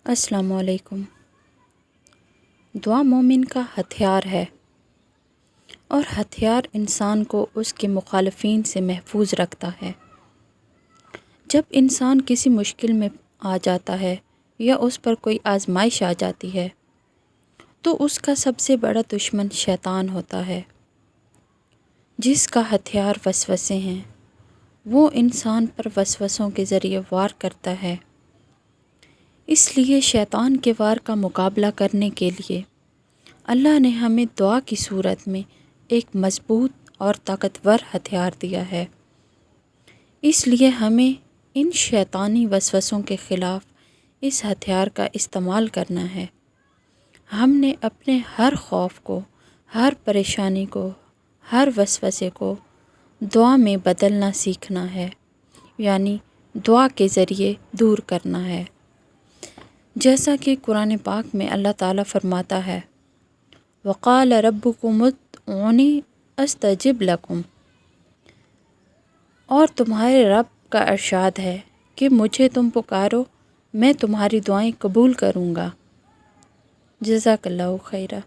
السلام علیکم۔ دعا مومن کا ہتھیار ہے اور ہتھیار انسان کو اس کے مخالفین سے محفوظ رکھتا ہے۔ جب انسان کسی مشکل میں آ جاتا ہے یا اس پر کوئی آزمائش آ جاتی ہے تو اس کا سب سے بڑا دشمن شیطان ہوتا ہے، جس کا ہتھیار وسوسے ہیں۔ وہ انسان پر وسوسوں کے ذریعے وار کرتا ہے۔ اس لیے شیطان کے وار کا مقابلہ کرنے کے لیے اللہ نے ہمیں دعا کی صورت میں ایک مضبوط اور طاقتور ہتھیار دیا ہے۔ اس لیے ہمیں ان شیطانی وسوسوں کے خلاف اس ہتھیار کا استعمال کرنا ہے۔ ہم نے اپنے ہر خوف کو، ہر پریشانی کو، ہر وسوسے کو دعا میں بدلنا سیکھنا ہے، یعنی دعا کے ذریعے دور کرنا ہے۔ جیسا کہ قرآن پاک میں اللہ تعالیٰ فرماتا ہے وَقَالَ رَبُّكُمُ ادْعُونِي أَسْتَجِبْ لَكُمْ، اور تمہارے رب کا ارشاد ہے کہ مجھے تم پکارو، میں تمہاری دعائیں قبول کروں گا۔ جزاک اللہ خیرہ۔